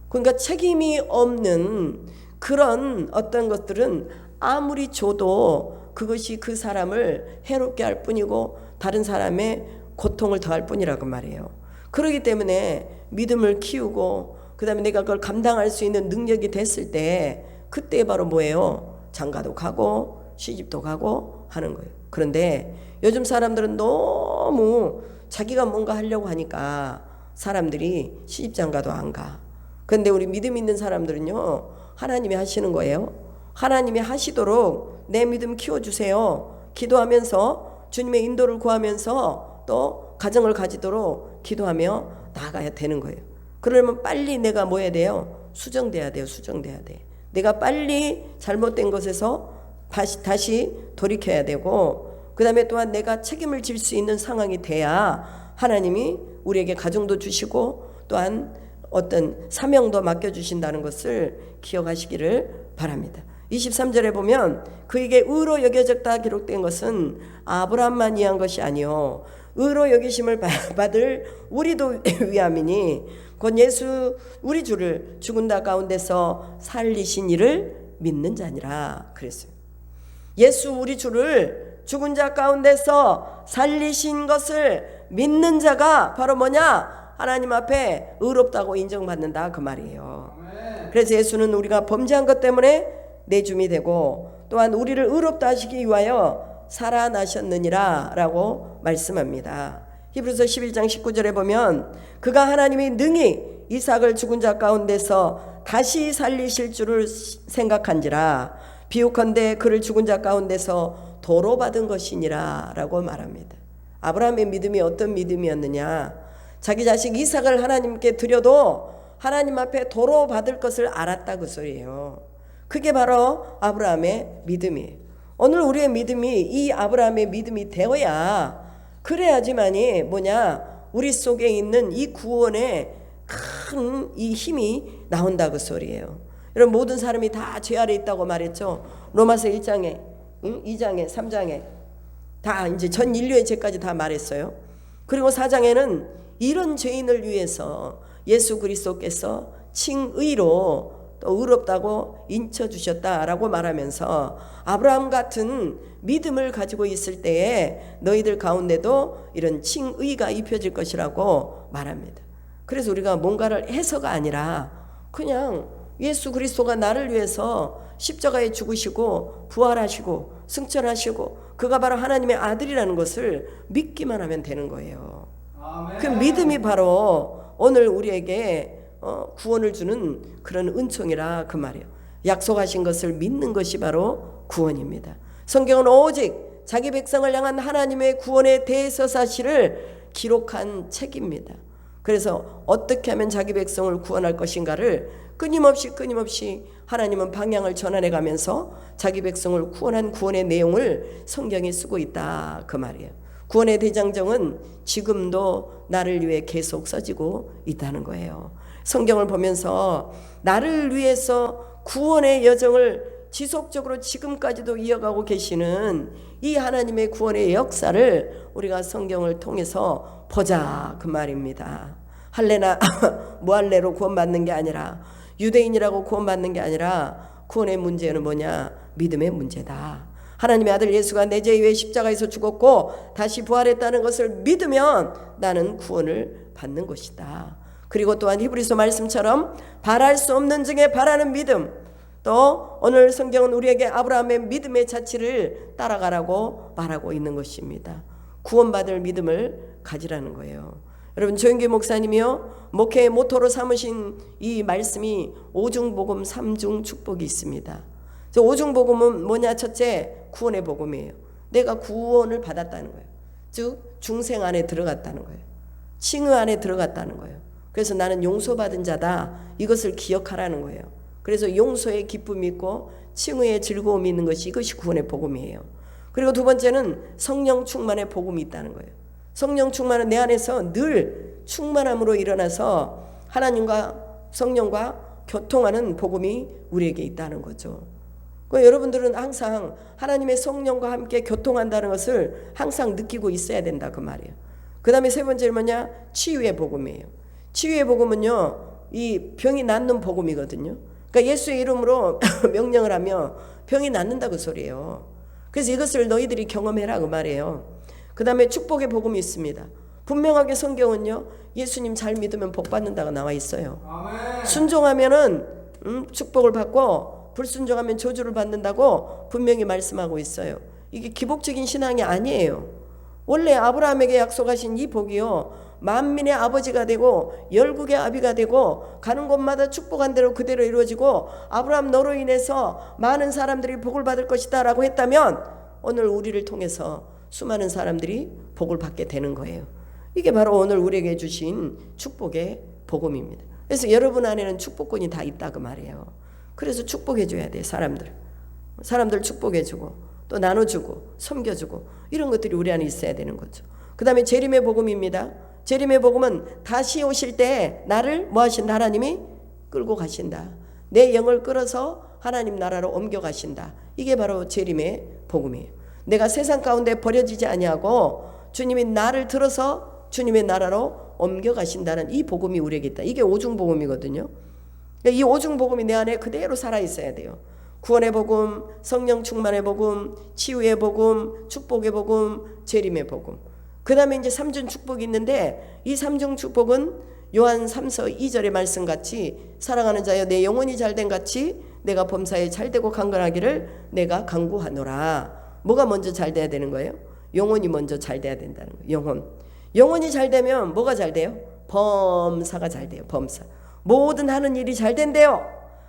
그러니까 책임이 없는 그런 어떤 것들은 아무리 줘도 그것이 그 사람을 해롭게 할 뿐이고 다른 사람의 고통을 더할 뿐이라고 말이에요. 그렇기 때문에 믿음을 키우고 그 다음에 내가 그걸 감당할 수 있는 능력이 됐을 때 그때 바로 뭐예요? 장가도 가고 시집도 가고 하는 거예요. 그런데 요즘 사람들은 너무 자기가 뭔가 하려고 하니까 사람들이 시집장가도 안 가. 그런데 우리 믿음 있는 사람들은요, 하나님이 하시는 거예요. 하나님이 하시도록 내 믿음 키워주세요. 기도하면서 주님의 인도를 구하면서 또 가정을 가지도록 기도하며 나아가야 되는 거예요. 그러면 빨리 내가 뭐 해야 돼요? 수정돼야 돼요. 수정돼야 돼. 내가 빨리 잘못된 것에서 다시 돌이켜야 되고, 그 다음에 또한 내가 책임을 질 수 있는 상황이 돼야 하나님이 우리에게 가정도 주시고 또한 어떤 사명도 맡겨주신다는 것을 기억하시기를 바랍니다. 23절에 보면 그에게 의로 여겨졌다 기록된 것은 아브라함만 위한 것이 아니요 의로 여기심을 받을 우리도 위함이니 곧 예수 우리 주를 죽은 자 가운데서 살리신 이를 믿는 자니라 그랬어요. 예수 우리 주를 죽은 자 가운데서 살리신 것을 믿는 자가 바로 뭐냐? 하나님 앞에 의롭다고 인정받는다 그 말이에요. 그래서 예수는 우리가 범죄한 것 때문에 내줌이 되고 또한 우리를 의롭다 하시기 위하여 살아나셨느니라 라고 말씀합니다. 히브리서 11장 19절에 보면 그가 하나님이 능히 이삭을 죽은 자 가운데서 다시 살리실 줄을 생각한지라 비유컨대 그를 죽은 자 가운데서 도로 받은 것이니라 라고 말합니다. 아브라함의 믿음이 어떤 믿음이었느냐? 자기 자식 이삭을 하나님께 드려도 하나님 앞에 도로 받을 것을 알았다 그 소리예요. 그게 바로 아브라함의 믿음이에요. 오늘 우리의 믿음이 이 아브라함의 믿음이 되어야 그래야지만이 뭐냐? 우리 속에 있는 이 구원의 큰 이 힘이 나온다 그 소리예요. 여러분 모든 사람이 다 죄 아래 있다고 말했죠. 로마서 1장에 2장에 3장에 다 이제 전 인류의 죄까지 다 말했어요. 그리고 4장에는 이런 죄인을 위해서 예수 그리스도께서 칭의로 또 의롭다고 인쳐주셨다라고 말하면서 아브라함 같은 믿음을 가지고 있을 때에 너희들 가운데도 이런 칭의가 입혀질 것이라고 말합니다. 그래서 우리가 뭔가를 해서가 아니라 그냥 예수 그리스도가 나를 위해서 십자가에 죽으시고 부활하시고 승천하시고 그가 바로 하나님의 아들이라는 것을 믿기만 하면 되는 거예요. 아멘. 그 믿음이 바로 오늘 우리에게 구원을 주는 그런 은총이라 그 말이에요. 약속하신 것을 믿는 것이 바로 구원입니다. 성경은 오직 자기 백성을 향한 하나님의 구원의 대서사실을 기록한 책입니다. 그래서 어떻게 하면 자기 백성을 구원할 것인가를 끊임없이 하나님은 방향을 전환해 가면서 자기 백성을 구원한 구원의 내용을 성경에 쓰고 있다 그 말이에요. 구원의 대장정은 지금도 나를 위해 계속 써지고 있다는 거예요. 성경을 보면서 나를 위해서 구원의 여정을 지속적으로 지금까지도 이어가고 계시는 이 하나님의 구원의 역사를 우리가 성경을 통해서 보자 그 말입니다. 할례나 무할례로 구원받는 게 아니라 유대인이라고 구원받는 게 아니라 구원의 문제는 뭐냐? 믿음의 문제다. 하나님의 아들 예수가 내 죄 위에 십자가에서 죽었고 다시 부활했다는 것을 믿으면 나는 구원을 받는 것이다. 그리고 또한 히브리서 말씀처럼 바랄 수 없는 중에 바라는 믿음, 또 오늘 성경은 우리에게 아브라함의 믿음의 자취를 따라가라고 말하고 있는 것입니다. 구원받을 믿음을 가지라는 거예요. 여러분, 조영기 목사님이요 목회의 모토로 삼으신 이 말씀이 오중복음 삼중 축복이 있습니다. 오중복음은 뭐냐? 첫째, 구원의 복음이에요. 내가 구원을 받았다는 거예요. 즉 중생 안에 들어갔다는 거예요. 칭의 안에 들어갔다는 거예요. 그래서 나는 용서받은 자다, 이것을 기억하라는 거예요. 그래서 용서의 기쁨이 있고 칭의의 즐거움이 있는 것이, 이것이 구원의 복음이에요. 그리고 두 번째는 성령 충만의 복음이 있다는 거예요. 성령 충만은 내 안에서 늘 충만함으로 일어나서 하나님과 성령과 교통하는 복음이 우리에게 있다는 거죠. 여러분들은 항상 하나님의 성령과 함께 교통한다는 것을 항상 느끼고 있어야 된다, 그 말이에요. 그 다음에 세 번째는 뭐냐? 치유의 복음이에요. 치유의 복음은요, 이 병이 낫는 복음이거든요. 그러니까 예수의 이름으로 명령을 하며 병이 낫는다고 소리예요. 그래서 이것을 너희들이 경험해라, 그 말이에요. 그 다음에 축복의 복음이 있습니다. 분명하게 성경은요, 예수님 잘 믿으면 복 받는다고 나와 있어요. 아멘. 순종하면은 축복을 받고 불순종하면 저주를 받는다고 분명히 말씀하고 있어요. 이게 기복적인 신앙이 아니에요. 원래 아브라함에게 약속하신 이 복이요, 만민의 아버지가 되고 열국의 아비가 되고 가는 곳마다 축복한 대로 그대로 이루어지고 아브라함 너로 인해서 많은 사람들이 복을 받을 것이다 라고 했다면 오늘 우리를 통해서 수많은 사람들이 복을 받게 되는 거예요. 이게 바로 오늘 우리에게 주신 축복의 복음입니다. 그래서 여러분 안에는 축복권이 다 있다, 그 말이에요. 그래서 축복해 줘야 돼. 사람들 축복해 주고 또 나눠주고 섬겨주고 이런 것들이 우리 안에 있어야 되는 거죠. 그 다음에 재림의 복음입니다. 재림의 복음은 다시 오실 때 나를 뭐 하신다? 하나님이 끌고 가신다. 내 영을 끌어서 하나님 나라로 옮겨 가신다. 이게 바로 재림의 복음이에요. 내가 세상 가운데 버려지지 아니하고 주님이 나를 들어서 주님의 나라로 옮겨 가신다는 이 복음이 우리에게 있다. 이게 오중복음이거든요. 이 오중복음이 내 안에 그대로 살아있어야 돼요. 구원의 복음, 성령 충만의 복음, 치유의 복음, 축복의 복음, 재림의 복음. 그 다음에 이제 삼중 축복이 있는데 이 삼중 축복은 요한 3서 2절의 말씀같이 사랑하는 자여 내 영혼이 잘된 같이 내가 범사에 잘되고 강건하기를 내가 간구하노라. 뭐가 먼저 잘 돼야 되는 거예요? 영혼이 먼저 잘 돼야 된다는 거예요. 영혼이 잘 되면 뭐가 잘 돼요? 범사가 잘 돼요. 범사. 모든 하는 일이 잘 된대요.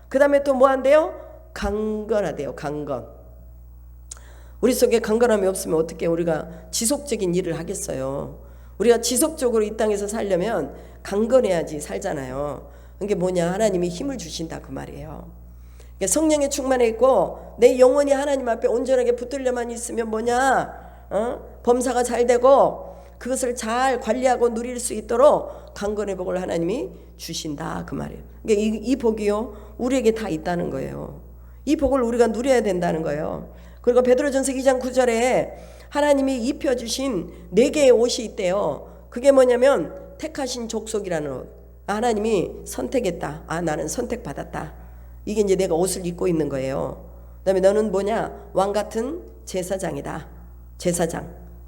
그 다음에 또 뭐 한대요? 강건하대요. 강건. 우리 속에 강건함이 없으면 어떻게 우리가 지속적인 일을 하겠어요? 우리가 지속적으로 이 땅에서 살려면 강건해야지 살잖아요. 그게 뭐냐? 하나님이 힘을 주신다, 그 말이에요. 그러니까 성령에 충만해 있고 내 영혼이 하나님 앞에 온전하게 붙들려만 있으면 뭐냐? 범사가 잘 되고 그것을 잘 관리하고 누릴 수 있도록 강건의 복을 하나님이 주신다, 그 말이에요. 그러니까 이 복이요, 우리에게 다 있다는 거예요. 이 복을 우리가 누려야 된다는 거예요. 그리고 베드로전서 2장 9절에 하나님이 입혀주신 4개의 옷이 있대요. 그게 뭐냐면 택하신 족속이라는 옷. 하나님이 선택했다. 나는 선택받았다. 이게 이제 내가 옷을 입고 있는 거예요. 그 다음에 너는 뭐냐? 왕같은 제사장이다.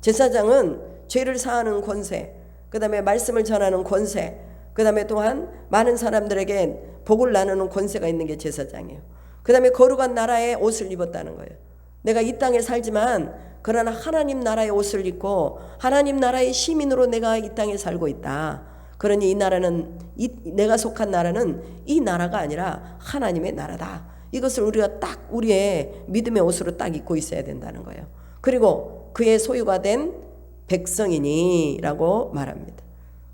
제사장은 죄를 사하는 권세, 그 다음에 말씀을 전하는 권세, 그 다음에 또한 많은 사람들에게 복을 나누는 권세가 있는 게 제사장이에요. 그 다음에 거룩한 나라의 옷을 입었다는 거예요. 내가 이 땅에 살지만 그러나 하나님 나라의 옷을 입고 하나님 나라의 시민으로 내가 이 땅에 살고 있다. 그러니 이 나라는 내가 속한 나라는 이 나라가 아니라 하나님의 나라다. 이것을 우리가 딱 우리의 믿음의 옷으로 딱 입고 있어야 된다는 거예요. 그리고 그의 소유가 된 백성이니라고 말합니다.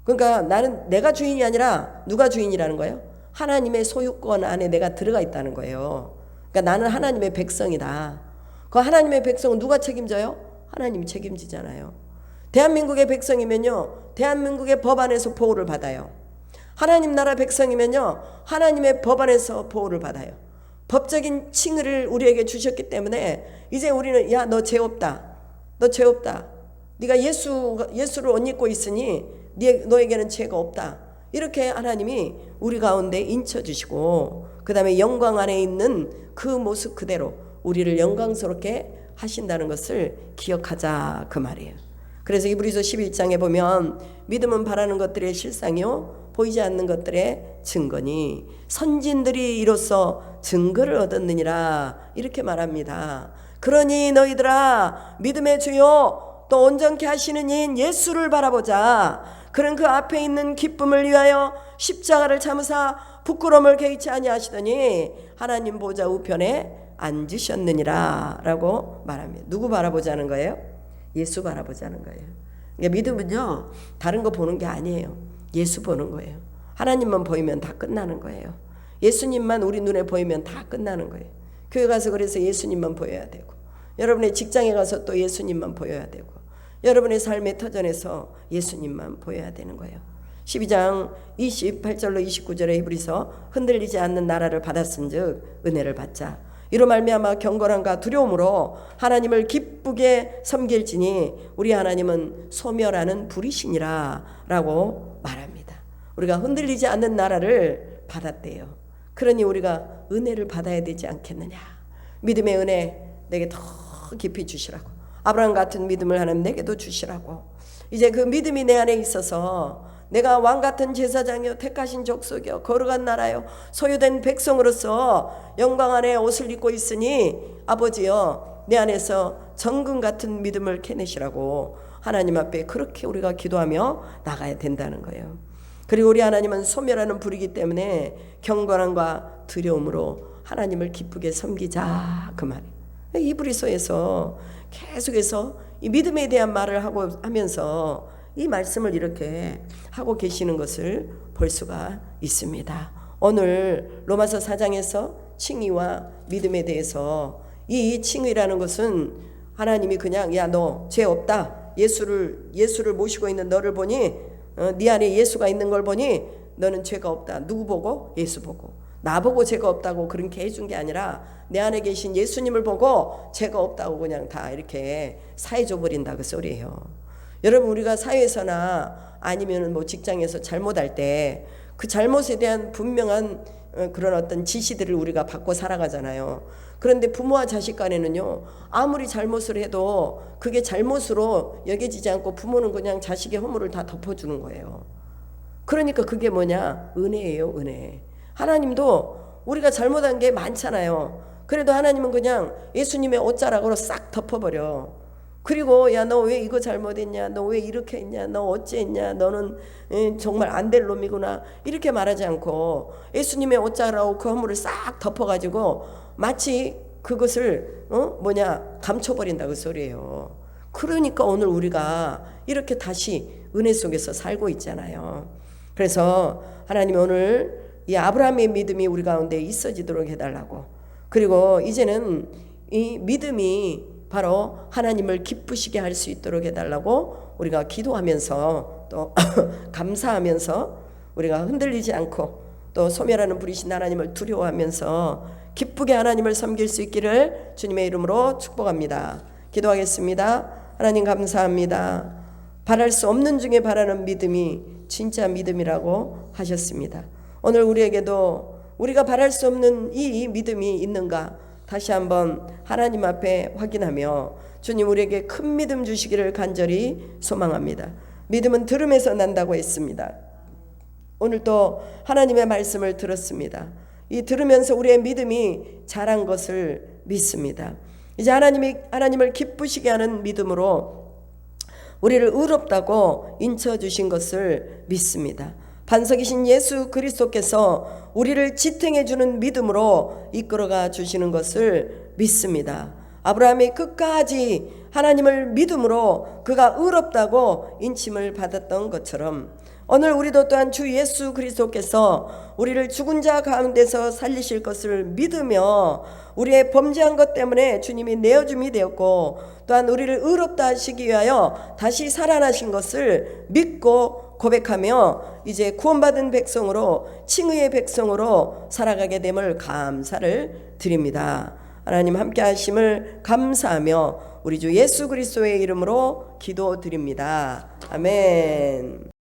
그러니까 나는 내가 주인이 아니라 누가 주인이라는 거예요? 하나님의 소유권 안에 내가 들어가 있다는 거예요. 그러니까 나는 하나님의 백성이다. 그 하나님의 백성은 누가 책임져요? 하나님이 책임지잖아요. 대한민국의 백성이면요, 대한민국의 법 안에서 보호를 받아요. 하나님 나라 백성이면요, 하나님의 법 안에서 보호를 받아요. 법적인 칭의를 우리에게 주셨기 때문에 이제 우리는 야, 너 죄 없다. 너 죄 없다. 네가 예수를 옷 입고 있으니 너에게는 죄가 없다. 이렇게 하나님이 우리 가운데 인쳐주시고 그 다음에 영광 안에 있는 그 모습 그대로 우리를 영광스럽게 하신다는 것을 기억하자, 그 말이에요. 그래서 이브리서 11장에 보면 믿음은 바라는 것들의 실상이요 보이지 않는 것들의 증거니 선진들이 이로써 증거를 얻었느니라 이렇게 말합니다. 그러니 너희들아 믿음의 주요 또 온전케 하시는 이인 예수를 바라보자. 그는 그 앞에 있는 기쁨을 위하여 십자가를 참으사 부끄러움을 개의치 아니하시더니 하나님 보좌 우편에 앉으셨느니라 라고 말합니다. 누구 바라보자는 거예요? 예수 바라보자는 거예요. 그러니까 믿음은요 다른 거 보는 게 아니에요. 예수 보는 거예요. 하나님만 보이면 다 끝나는 거예요. 예수님만 우리 눈에 보이면 다 끝나는 거예요. 교회 가서 그래서 예수님만 보여야 되고, 여러분의 직장에 가서 또 예수님만 보여야 되고, 여러분의 삶의 터전에서 예수님만 보여야 되는 거예요. 12장 28절로 29절에 히브리서 흔들리지 않는 나라를 받았은즉 은혜를 받자. 이로 말미암아 경건함과 두려움으로 하나님을 기쁘게 섬길지니 우리 하나님은 소멸하는 불이시니라 라고 말합니다. 우리가 흔들리지 않는 나라를 받았대요. 그러니 우리가 은혜를 받아야 되지 않겠느냐. 믿음의 은혜 내게 더 깊이 주시라고, 아브라함 같은 믿음을 하나님 내게도 주시라고. 이제 그 믿음이 내 안에 있어서 내가 왕같은 제사장이요 택하신 족속이요 거룩한 나라요 소유된 백성으로서 영광 안에 옷을 입고 있으니 아버지여 내 안에서 정금 같은 믿음을 캐내시라고 하나님 앞에 그렇게 우리가 기도하며 나가야 된다는 거예요. 그리고 우리 하나님은 소멸하는 불이기 때문에 경건함과 두려움으로 하나님을 기쁘게 섬기자 그 말이에요. 히브리서에서 계속해서 이 믿음에 대한 말을 하면서 이 말씀을 이렇게 하고 계시는 것을 볼 수가 있습니다. 오늘 로마서 4장에서 칭의와 믿음에 대해서 이 칭의라는 것은 하나님이 그냥 야 너 죄 없다, 예수를 모시고 있는 너를 보니 네 안에 예수가 있는 걸 보니 너는 죄가 없다. 누구 보고? 예수 보고. 나보고 죄가 없다고 그렇게 해준 게 아니라 내 안에 계신 예수님을 보고 죄가 없다고 그냥 다 이렇게 사해줘 버린다 그 소리예요. 여러분 우리가 사회에서나 아니면 뭐 직장에서 잘못할 때 그 잘못에 대한 분명한 그런 어떤 지시들을 우리가 받고 살아가잖아요. 그런데 부모와 자식 간에는요 아무리 잘못을 해도 그게 잘못으로 여겨지지 않고 부모는 그냥 자식의 허물을 다 덮어주는 거예요. 그러니까 그게 뭐냐? 은혜예요, 은혜. 하나님도 우리가 잘못한 게 많잖아요. 그래도 하나님은 그냥 예수님의 옷자락으로 싹 덮어버려. 그리고 야 너 왜 이거 잘못했냐, 너 왜 이렇게 했냐, 너 어찌했냐, 너는 정말 안 될 놈이구나 이렇게 말하지 않고 예수님의 옷자락으로 그 허물을 싹 덮어가지고 마치 그것을 감춰버린다 그 소리예요. 그러니까 오늘 우리가 이렇게 다시 은혜 속에서 살고 있잖아요. 그래서 하나님이 오늘 이 아브라함의 믿음이 우리 가운데 있어지도록 해달라고, 그리고 이제는 이 믿음이 바로 하나님을 기쁘시게 할 수 있도록 해달라고 우리가 기도하면서 또 감사하면서 우리가 흔들리지 않고 또 소멸하는 불이신 하나님을 두려워하면서 기쁘게 하나님을 섬길 수 있기를 주님의 이름으로 축복합니다. 기도하겠습니다. 하나님 감사합니다. 바랄 수 없는 중에 바라는 믿음이 진짜 믿음이라고 하셨습니다. 오늘 우리에게도 우리가 바랄 수 없는 이 믿음이 있는가 다시 한번 하나님 앞에 확인하며 주님 우리에게 큰 믿음 주시기를 간절히 소망합니다. 믿음은 들음에서 난다고 했습니다. 오늘 또 하나님의 말씀을 들었습니다. 이 들으면서 우리의 믿음이 자란 것을 믿습니다. 이제 하나님을 기쁘시게 하는 믿음으로 우리를 의롭다고 인쳐주신 것을 믿습니다. 반석이신 예수 그리스도께서 우리를 지탱해 주는 믿음으로 이끌어가 주시는 것을 믿습니다. 아브라함이 끝까지 하나님을 믿음으로 그가 의롭다고 인침을 받았던 것처럼 오늘 우리도 또한 주 예수 그리스도께서 우리를 죽은 자 가운데서 살리실 것을 믿으며 우리의 범죄한 것 때문에 주님이 내어줌이 되었고 또한 우리를 의롭다 하시기 위하여 다시 살아나신 것을 믿고 고백하며 이제 구원받은 백성으로 칭의의 백성으로 살아가게 됨을 감사를 드립니다. 하나님 함께 하심을 감사하며 우리 주 예수 그리스도의 이름으로 기도드립니다. 아멘.